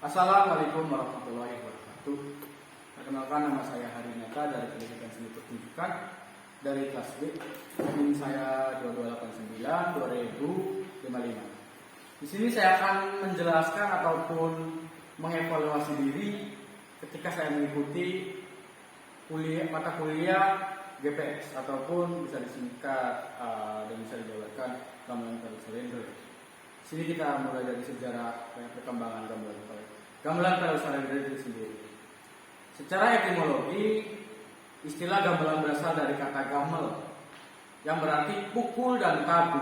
Assalamualaikum warahmatullahi wabarakatuh. Perkenalkan, nama saya Hari Nyata dari Pendidikan Seni Pertunjukan dari kelas B. Ini saya 2289-2055. Di sini saya akan menjelaskan ataupun mengevaluasi diri ketika saya mengikuti mata kuliah GPX ataupun bisa disingkat dan bisa dijabarkan gamelan Pelog Salendro. Di sini kita mulai dari sejarah perkembangan gamelan Pelog Salendro itu sendiri. Secara etimologi, istilah gamelan berasal dari kata gamel yang berarti pukul dan tabu.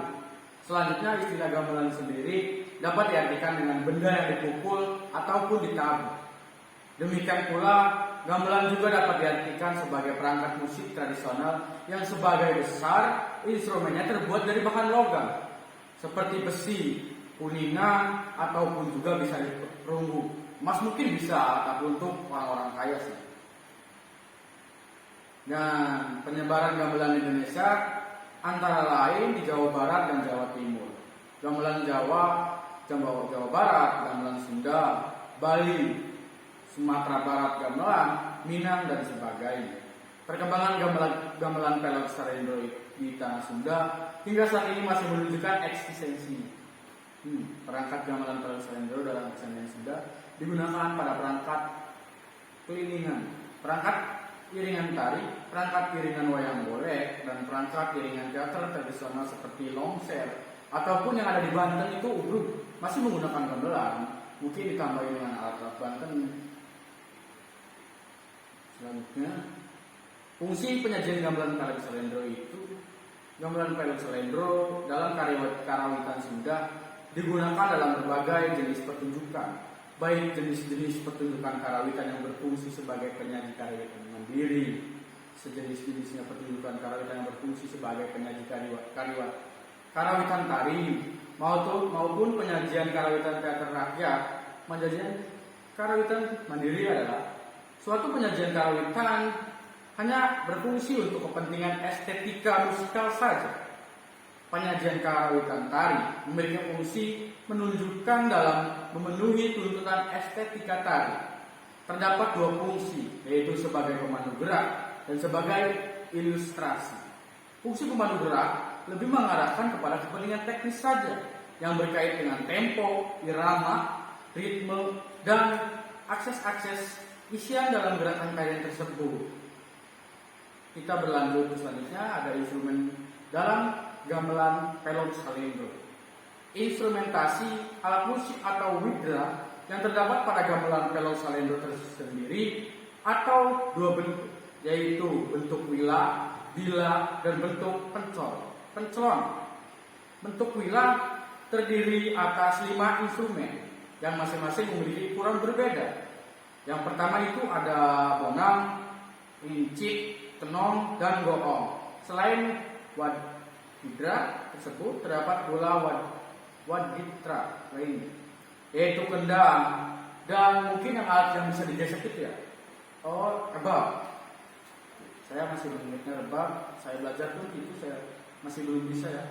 Selanjutnya, istilah gamelan sendiri dapat diartikan dengan benda yang dipukul ataupun ditabu. Demikian pula, gamelan juga dapat diartikan sebagai perangkat musik tradisional yang sebagai besar instrumennya terbuat dari bahan logam seperti besi, kuningan, ataupun juga bisa diperunggu. Emas mungkin bisa, tapi untuk orang-orang kaya sih. Dan penyebaran gamelan Indonesia antara lain di Jawa Barat dan Jawa Timur. Gamelan Jawa Barat, gamelan Sunda, Bali, Sumatera Barat gamelan, Minang dan sebagainya. Perkembangan gamelan Pelog Salendro di tanah Sunda hingga saat ini masih menunjukkan eksistensinya. Perangkat gamelan Pelog Salendro dalam kesenian Sunda digunakan pada perangkat kelilingan, perangkat iringan tari, perangkat iringan wayang golek, dan perangkat iringan teater tradisional seperti longser ataupun yang ada di Banten itu ubruk masih menggunakan gamelan, mungkin ditambahi dengan alat-alat Banten. Selanjutnya, fungsi penyajian gamelan Pelog Salendro itu, gamelan Pelog Salendro dalam karawitan Sunda digunakan dalam berbagai jenis pertunjukan, baik jenis-jenis pertunjukan karawitan yang berfungsi sebagai penyaji karawitan mandiri, sejenis-jenisnya pertunjukan karawitan yang berfungsi sebagai penyaji karawitan tari, maupun penyajian karawitan teater rakyat. Penyajian karawitan mandiri adalah suatu penyajian karawitan hanya berfungsi untuk kepentingan estetika musikal saja. Penyajian karawitan tari memiliki fungsi menunjukkan dalam memenuhi tuntutan estetika tari. Terdapat dua fungsi, yaitu sebagai pemandu gerak dan sebagai ilustrasi. Fungsi pemandu gerak lebih mengarahkan kepada kepentingan teknis saja, yang berkait dengan tempo, irama, ritme, dan akses-akses isian dalam gerakan tarian tersebut. Kita berlanjut ke selanjutnya, ada instrumen dalam gamelan Pelog Salendro. Instrumentasi alat musik atau widra yang terdapat pada gamelan Pelog Salendro tersendiri atau dua bentuk, yaitu bentuk wila, bila, dan bentuk pencelon. Bentuk wila terdiri atas 5 instrumen yang masing-masing memiliki ukuran berbeda. Yang pertama itu ada bonang, rincik, tenong, dan goong. Selain wadidra tersebut terdapat pula waditra lainnya, yaitu kendang dan mungkin yang alat yang bisa digesek itu ya. Rebab. Saya masih belum ingatnya rebab. Saya belajar pun itu saya masih belum bisa ya.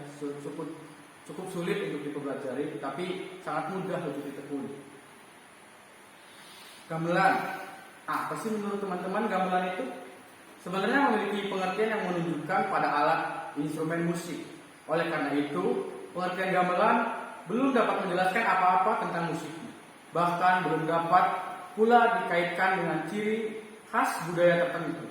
Cukup sulit untuk dipelajari, tapi sangat mudah untuk ditekuni. Gamelan. Apa sih menurut teman-teman gamelan itu? Sebenarnya memiliki pengertian yang menunjukkan pada alat instrumen musik. Oleh karena itu, pengertian gamelan belum dapat menjelaskan apa-apa tentang musiknya. Bahkan belum dapat pula dikaitkan dengan ciri khas budaya tertentu.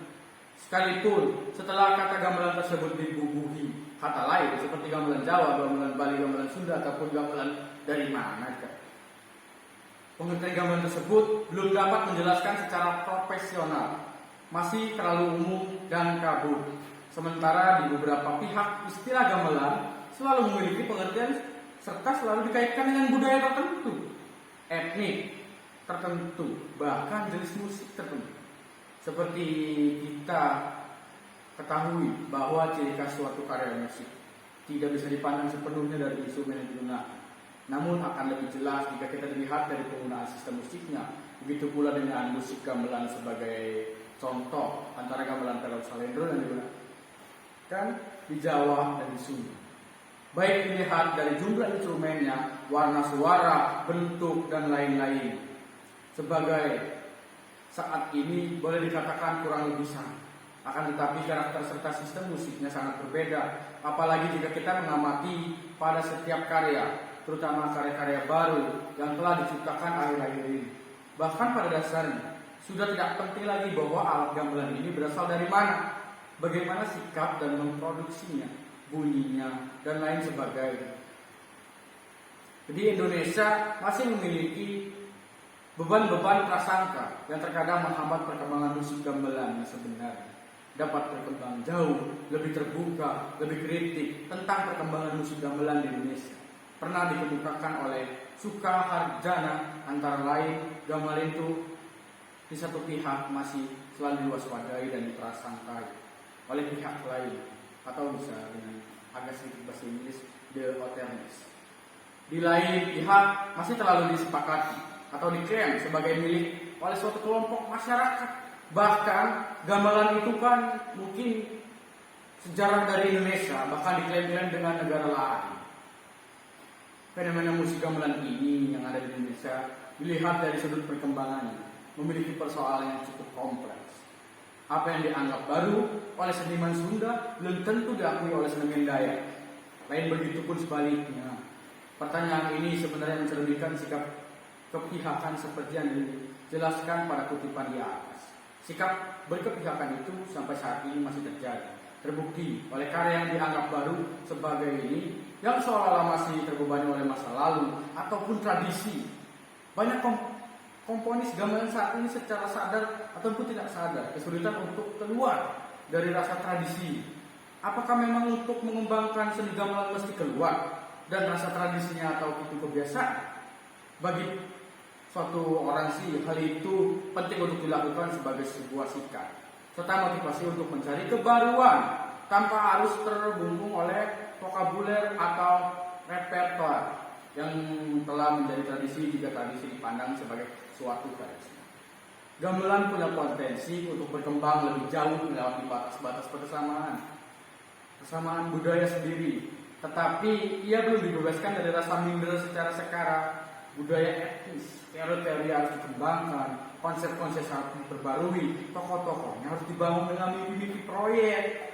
Sekalipun setelah kata gamelan tersebut dibubuhi kata lain seperti gamelan Jawa, gamelan Bali, gamelan Sunda, ataupun gamelan dari mana kan? Pengertian gamelan tersebut belum dapat menjelaskan secara profesional, masih terlalu umum dan kabur. Sementara di beberapa pihak istilah gamelan selalu memiliki pengertian serta selalu dikaitkan dengan budaya tertentu, etnik tertentu, bahkan jenis musik tertentu. Seperti kita ketahui bahwa ciri khas suatu karya musik tidak bisa dipandang sepenuhnya dari instrumen yang digunakan, namun akan lebih jelas jika kita dilihat dari penggunaan sistem musiknya. Begitu pula dengan musik gamelan sebagai contoh antara gamelan Pelog Salendro yang digunakan di Jawa dan di Sunda. Baik dilihat dari jumlah instrumennya, warna suara, bentuk, dan lain-lain. sebagai saat ini boleh dikatakan kurang lebih sama. Akan tetapi karakter serta sistem musiknya sangat berbeda. Apalagi jika kita mengamati pada setiap karya, terutama karya-karya baru yang telah diciptakan akhir-akhir ini. Bahkan pada dasarnya, sudah tidak penting lagi bahwa alat gamelan ini berasal dari mana, bagaimana sikap dan memproduksinya, bunyinya, dan lain sebagainya. Jadi Indonesia masih memiliki beban-beban prasangka yang terkadang menghambat perkembangan musik gamelan yang sebenarnya dapat berkembang jauh, lebih terbuka, lebih kritik tentang perkembangan musik gamelan di Indonesia. Pernah dikemukakan oleh Suka Harjana, antara lain gamelan itu di satu pihak masih selalu diwaspadai dan diprasangkai oleh pihak lain, atau bisa dengan agak sedikit bahasa Inggris, the otherness. Di lain pihak masih terlalu disepakati atau diklaim sebagai milik oleh suatu kelompok masyarakat. Bahkan gamelan itu kan mungkin sejarah dari Indonesia, bahkan diklaim-klaim dengan negara lain. Fenomena musik gamelan ini yang ada di Indonesia dilihat dari sudut perkembangannya, memiliki persoalan yang cukup kompleks. Apa yang dianggap baru oleh seniman Sunda belum tentu diakui oleh seniman Dayak. Lain begitu pun sebaliknya. Pertanyaan ini sebenarnya mencerminkan sikap kepihakan seperti yang dijelaskan pada kutipan di atas. Sikap berkepihakan itu sampai saat ini masih terjadi, terbukti oleh karya yang dianggap baru sebagai ini yang seolah-olah masih terbebani oleh masa lalu ataupun tradisi. Banyak komponis gamelan saat ini secara sadar ataupun tidak sadar kesulitan untuk keluar dari rasa tradisi. Apakah memang untuk mengembangkan seni gamelan mesti keluar dan rasa tradisinya atau itu kebiasaan? Bagi suatu orang sih hal itu penting untuk dilakukan sebagai sebuah sikap serta motivasi untuk mencari kebaruan tanpa harus terbungkung oleh vokabuler atau repertoire yang telah menjadi tradisi jika tradisi dipandang sebagai suatu tradisi. Gamelan punya potensi untuk berkembang lebih jauh melewati batas-batas kesamaan budaya sendiri, tetapi ia belum dibebaskan dari rasa minder secara sekarang. Budaya etnis, teori-teori harus dikembangkan, konsep-konsep harus diperbarui, tokoh-tokohnya harus dibangun dengan mimpi-mimpi proyek.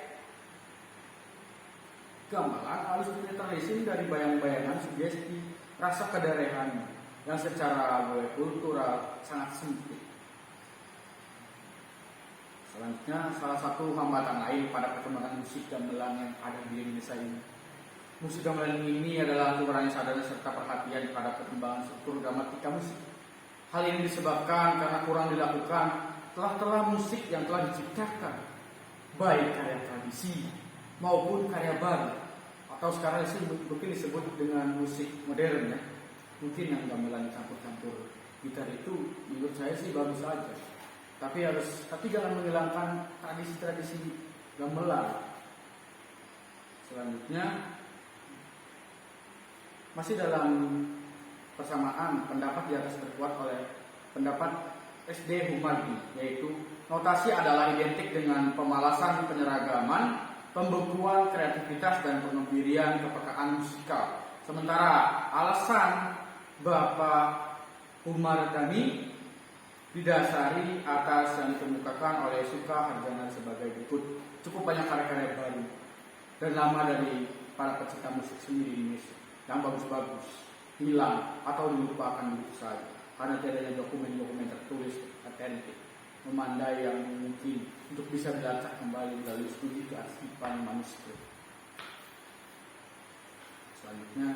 Gamelan harus diterlisin dari bayang-bayangan sugesti, rasa kedaerahan yang secara kultural sangat sempit. Selanjutnya, salah satu hambatan lain pada perkembangan musik gamelan yang ada di Indonesia ini. Musik gamelan ini adalah kurangnya sadar serta perhatian pada perkembangan struktur gramatika musik. Hal ini disebabkan karena kurang dilakukan telah musik yang telah diciptakan, baik karya tradisi maupun karya baru, atau sekarang mungkin disebut dengan musik modern ya. Mungkin yang gamelan campur-campur gitar itu menurut saya sih bagus saja. Tapi jangan menghilangkan tradisi-tradisi gamelan. Selanjutnya, masih dalam persamaan pendapat di atas berkuat oleh pendapat SD Humardi, yaitu notasi adalah identik dengan pemalasan penyeragaman, pembekuan kreativitas dan pengebirian kepekaan musikal. Sementara alasan Bapak Humardani didasari atas yang dikemukakan oleh Suka Harjana sebagai berikut. Cukup banyak karya-karya baru dan lama dari para pecinta musik seni di Indonesia yang bagus-bagus hilang atau dilupakan begitu saja karena tidak ada dokumen-dokumen tertulis otentik memandai yang mungkin untuk bisa dilacak kembali melalui studi kearsipan manuskrip. Selanjutnya,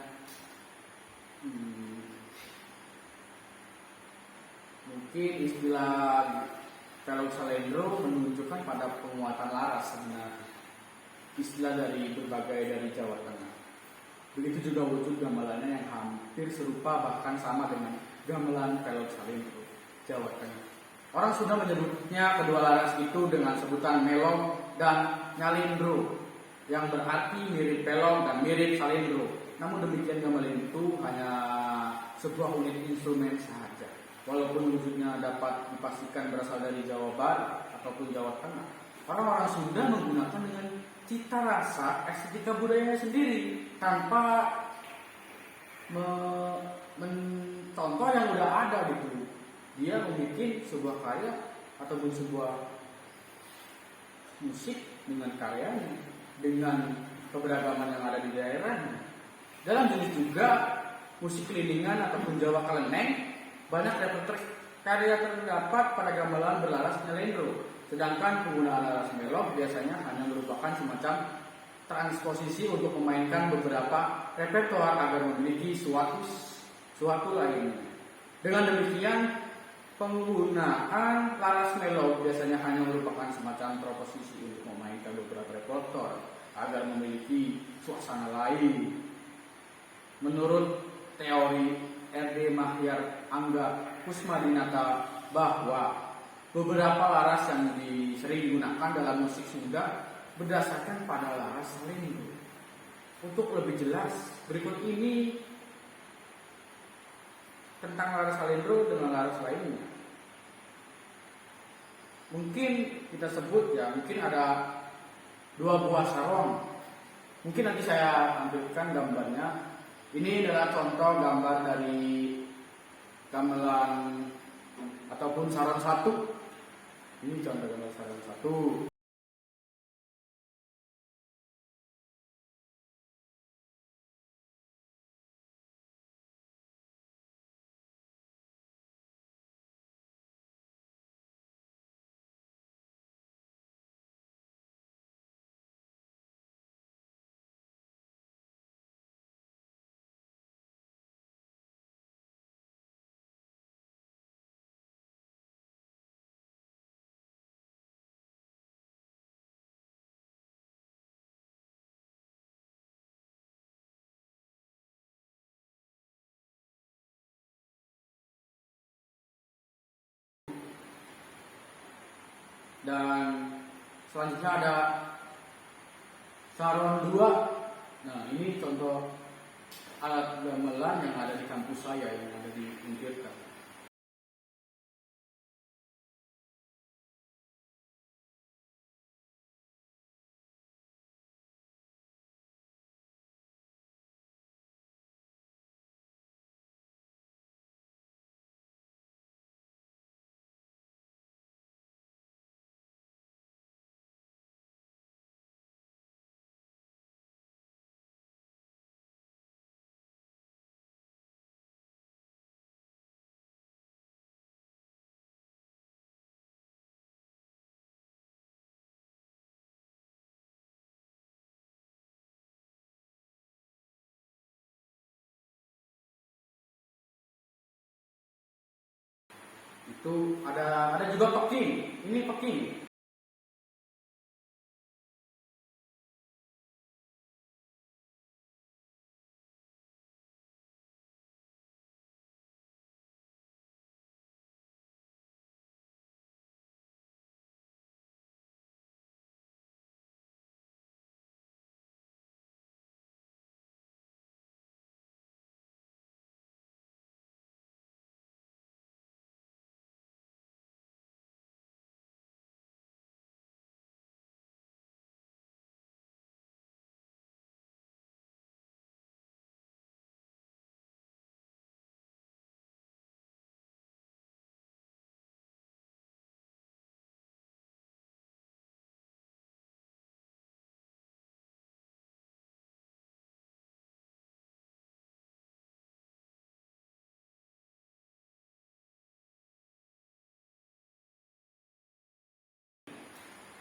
mungkin istilah Fellow Salendro menunjukkan pada penguatan laras sebenarnya, istilah dari Jawa Tengah. Begitu juga wujud gamelannya yang hampir serupa bahkan sama dengan gamelan Fellow Salendro Jawa Tengah. Orang Sunda menyebutnya kedua laras itu dengan sebutan melong dan nyalindro yang berarti mirip pelong dan mirip salindro. Namun demikian gamelan itu hanya sebuah unit instrumen saja. Walaupun wujudnya dapat dipastikan berasal dari Jawa Barat ataupun Jawa Tengah, orang-orang Sunda menggunakan dengan cita rasa estetika budayanya sendiri tanpa mencontoh yang udah ada gitu. dia membuat sebuah karya ataupun sebuah musik dengan karyanya, dengan keberagaman yang ada di daerahnya. Dalam jenis juga musik kelilingan ataupun Jawa Kaleneng, banyak repertoire karya terdapat pada gamelan berlaras nyalendro. Sedangkan penggunaan laras melok biasanya hanya merupakan semacam transposisi untuk memainkan beberapa repertoire agar memiliki suatu lainnya. Dengan demikian, penggunaan laras melok biasanya hanya merupakan semacam transposisi untuk memainkan beberapa repertoire agar memiliki suasana lain. Menurut teori R.D. Mahyar Angga Kusmadinata bahwa beberapa laras yang sering digunakan dalam musik Sunda berdasarkan pada laras salendro. Untuk lebih jelas, berikut ini tentang laras salendro dengan laras lainnya. Mungkin kita sebut mungkin ada 2 buah sarong. Mungkin nanti saya tampilkan gambarnya. Ini adalah contoh gambar dari gamelan ataupun sarong 1. Ini contoh gambar sarong 1. Dan selanjutnya ada sarong 2. Nah, ini contoh alat gamelan yang ada di kampus saya, yang ada di Untirta. Itu ada juga peking. Ini peking.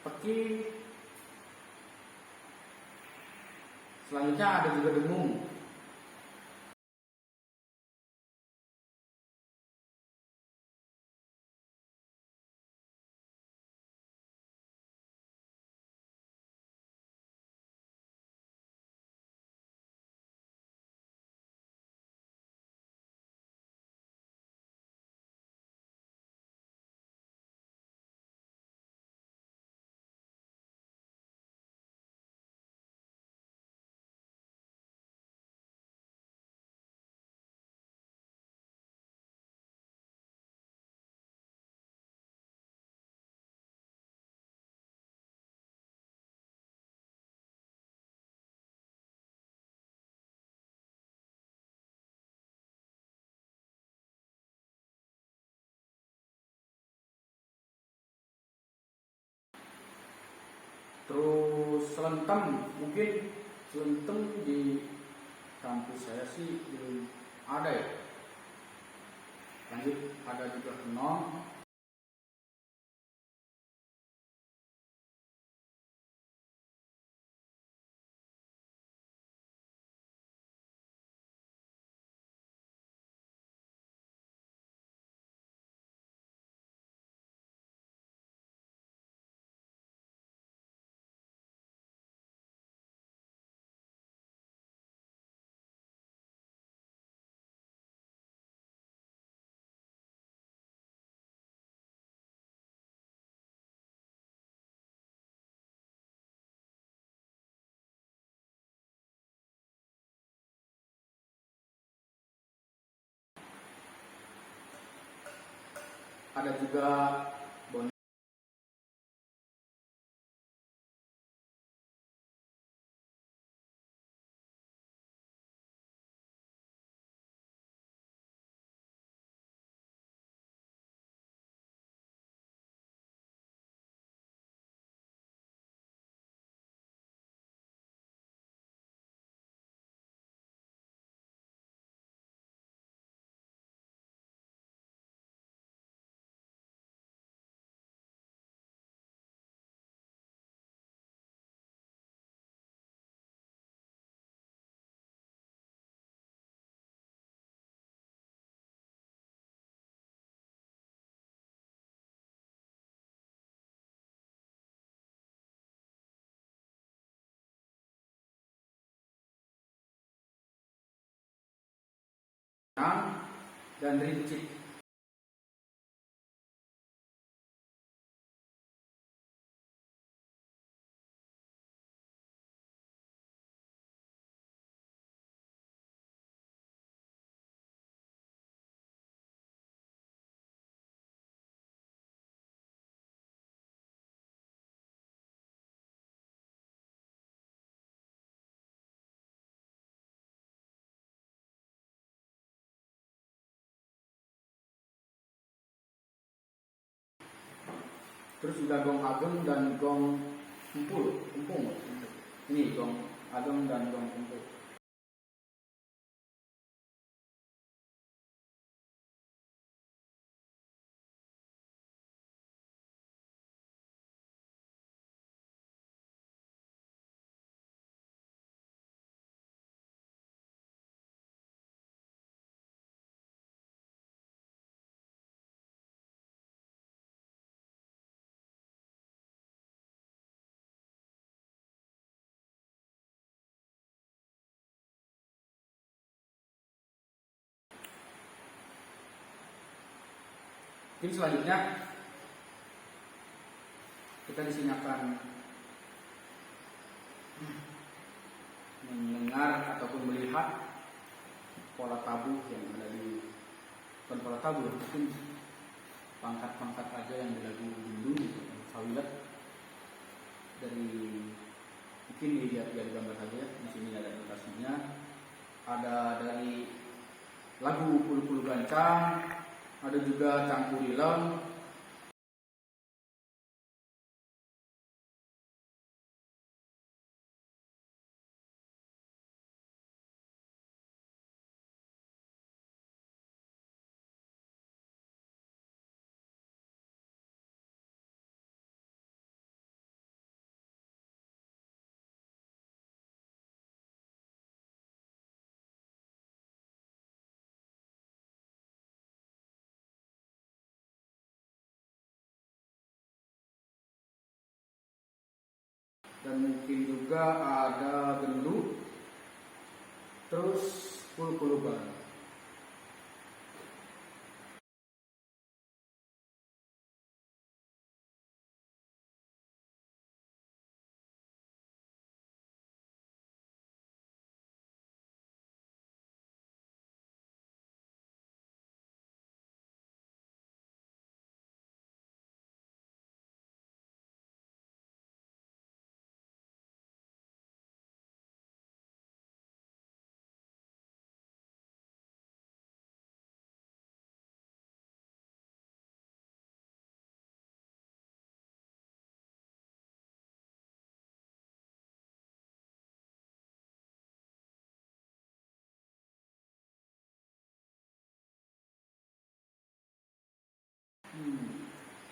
Peking. Selanjutnya ada juga dengung. Terus Selentem, mungkin Selentem di kampus saya sih belum ada ya. Lanjut, ada juga Kenom. Ada juga Bon. Dan Rincik. Terus juga Gong Ageng dan Gong Empung. Ini Gong Ageng dan Gong Empung. Mungkin selanjutnya kita di sini akan mendengar ataupun melihat pola tabuh yang ada di, bukan pola tabuh, mungkin pangkat-pangkat aja yang di lagu Hindu, Sawilat. Dari mungkin dilihat dari gambar saja, di sini ada notasinya. Ada dari lagu Pulu-Pulu Gancang, ada juga Cangkurileng, dan mungkin juga ada Gendut, terus Pulu-Pulu Gancang.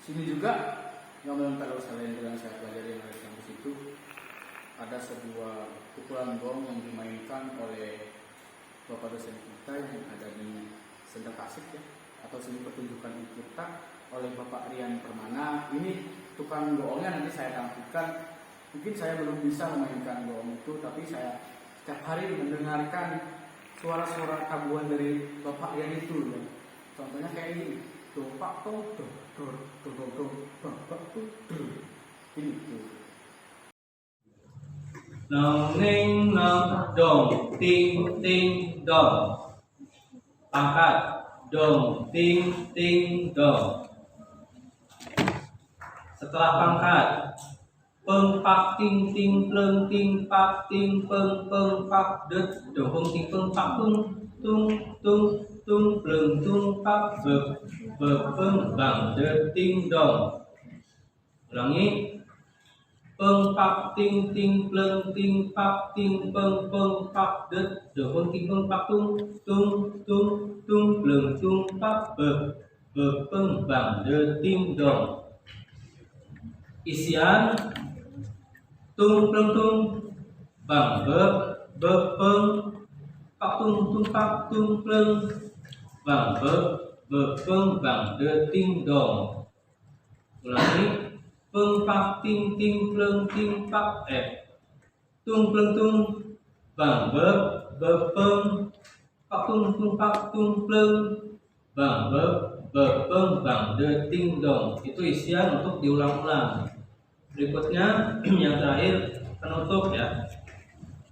Sini juga gamelan Taruh Salendro yang saya pelajari dari kampus itu ada sebuah pukulan gong yang dimainkan oleh bapak dosen kita yang ada di Senda Kasik ya, atau seni pertunjukan kita oleh Bapak Rian Permana. Ini tukang goongnya nanti saya tampilkan. Mungkin saya belum bisa memainkan goong itu, tapi saya setiap hari mendengarkan suara-suara tabuhan dari Bapak Rian itu ya. Contohnya kayak ini, dopak to do do do do do bapak to do. Ini tuh. Nong ning nong dong ting ting dong. Pangkat dong ting ting dong. Setelah pangkat peng pak ting ting pleng ting pak ting peng peng pak det dong peng ting peng pak tung tung tung tung pleng tung pak be peng bang det ting dong. Ulangi. Peng pak ting ting pleng ting pak ting peng peng pak det dong peng ting peng pak tung tung tung tung pleng tung pak be peng bang det ting dong. Isian tung pleng tung bang be peng pak tung pak tung pleng bang be peng bang det ting dong. Ulangi. Peng pak ting ting pleng ting pak tung pleng tung bang be peng pak tung pak tung pleng bang be peng bang de ting dong. Itu isian untuk diulang-ulang. Berikutnya yang terakhir penutup ya.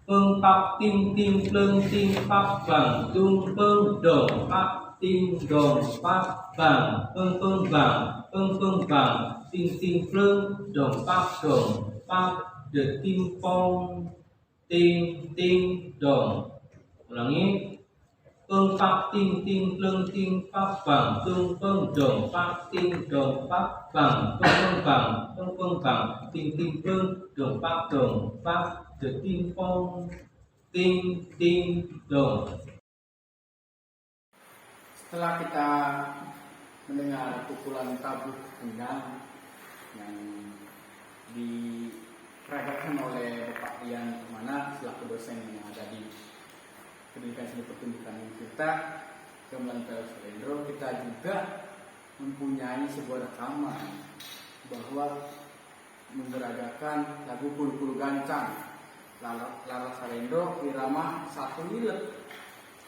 Peng pak ting ting pleng ting pak bang tung peng dong pak ting dong pak bang peng bang ting ting pleng dong pak de ting pong ting ting dong. Ulangi. Peng pak ting ting pleng ting pak bang tung peng dong pak ting dong pak bang peng bang ting ting pleng dong pak de ting pong ting ting dong. Setelah kita mendengar pukulan tabuh gendang yang diperagakan oleh Bapak Rian Permana selaku dosen yang ada di pendidikan seni pertunjukan kita gamelan Taruh Salendro, kita juga mempunyai sebuah rekaman bahwa memberagakan lagu Kulu-Kulu Gancang Lara Salendro irama satu lilet.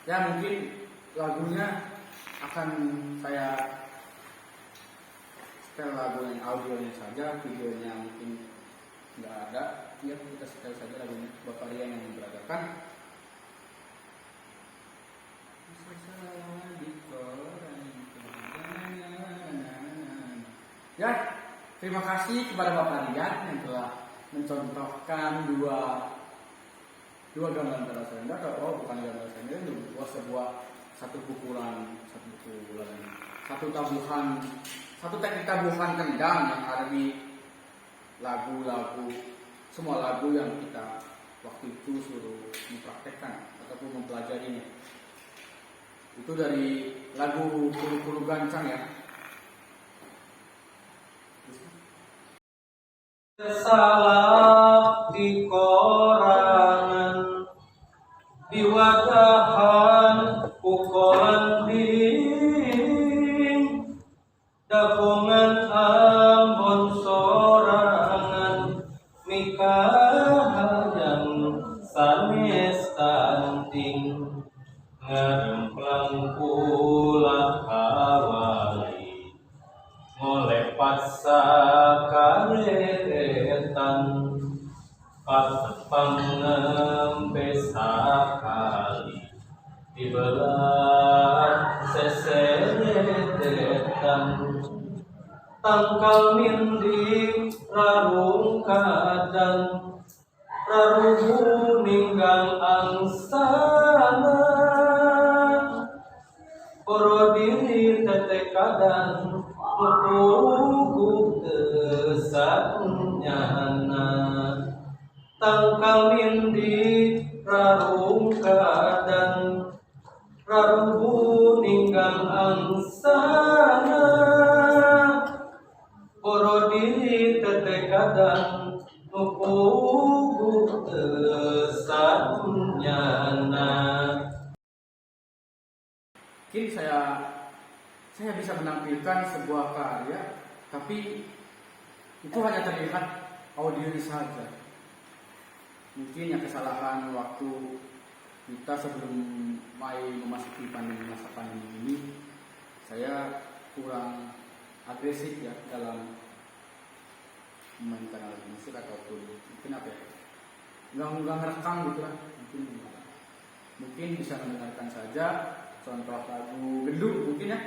Ya mungkin lagunya akan saya setel lagunya audionya saja, videonya mungkin nggak ada. Ya kita setel saja lagunya Bapak Rian yang memberagakan. Ya, terima kasih kepada Bapak Rian yang telah mencontohkan dua gamelan Taruh Salendro, bukan gamelan Salendro, satu tabuhan, satu teknik tabuhan kendang yang ada di lagu-lagu, semua lagu yang kita waktu itu suruh mempraktekkan ataupun mempelajarinya. Itu dari lagu Kulu-Kulu Gancang ya. Salah di korangan di wadahan pukulan ding dapungan ambon sorangan mikahayan sanes tanting ngaremplang pula kawali ngoleh paksa karetan patepang nembe sakali dibelah seseretan tangkal mindi rarung kadang raruhu ninggang angsana poro diri tete kadang mutuhu kesanyana tangkal mindi rarung kadang raruhu ninggang angsana bisa menampilkan sebuah karya, tapi itu hanya terlihat audionya saja. Mungkin yang kesalahan waktu kita sebelum memasuki masa pandemi ini, saya kurang agresif ya dalam memainkan alat musik ataupun mungkin apa ya, nggak ngerekam gitu lah, mungkin bisa mendengarkan saja contoh lagu gendut mungkin ya.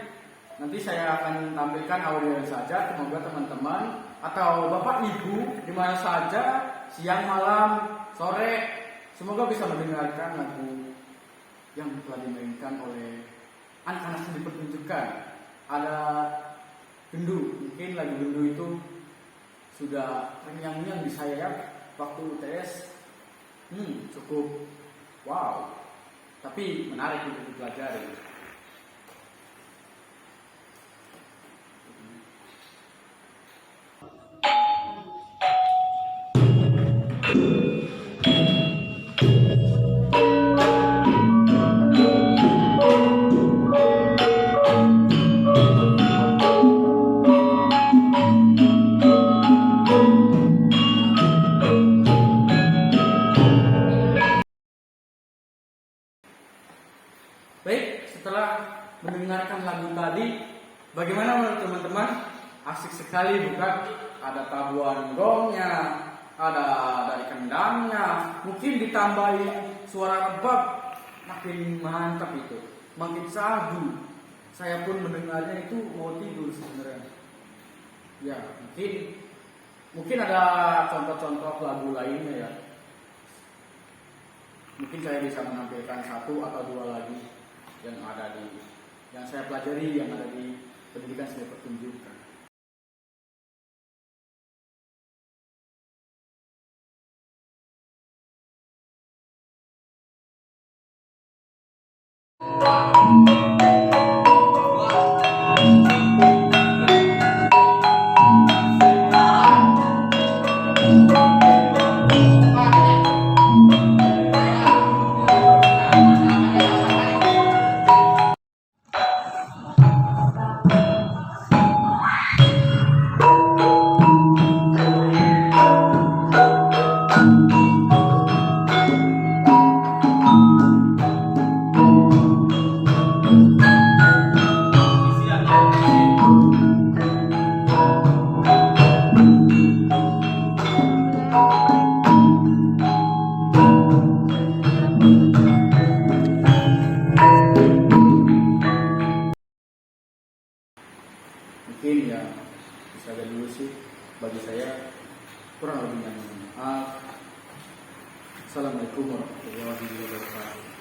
Nanti saya akan tampilkan audio saja, semoga teman-teman atau bapak ibu di mana saja, siang malam sore, semoga bisa mendengarkan lagu yang telah dimainkan oleh anak-anak yang dipertunjukkan. Ada gendu, mungkin lagu gendu itu sudah terngiang-ngiang di saya ya waktu UTS. Cukup wow, tapi menarik untuk dipelajari. Baik, setelah mendengarkan lagu tadi, bagaimana menurut teman-teman? Asik sekali bukan? Ada tabuhan gongnya, ada dari kendangnya, mungkin ditambahi suara rebab, makin mantap itu, makin sahdu. Saya pun mendengarnya itu mau tidur sebenarnya. Ya, mungkin ada contoh-contoh lagu lainnya ya. Mungkin saya bisa menampilkan satu atau dua lagi yang saya pelajari, yang ada di pendidikan seni pertunjukan. Mungkin ya bisa aja dulu sih bagi saya, kurang lebihnya mohon maaf. Assalamualaikum warahmatullahi wabarakatuh.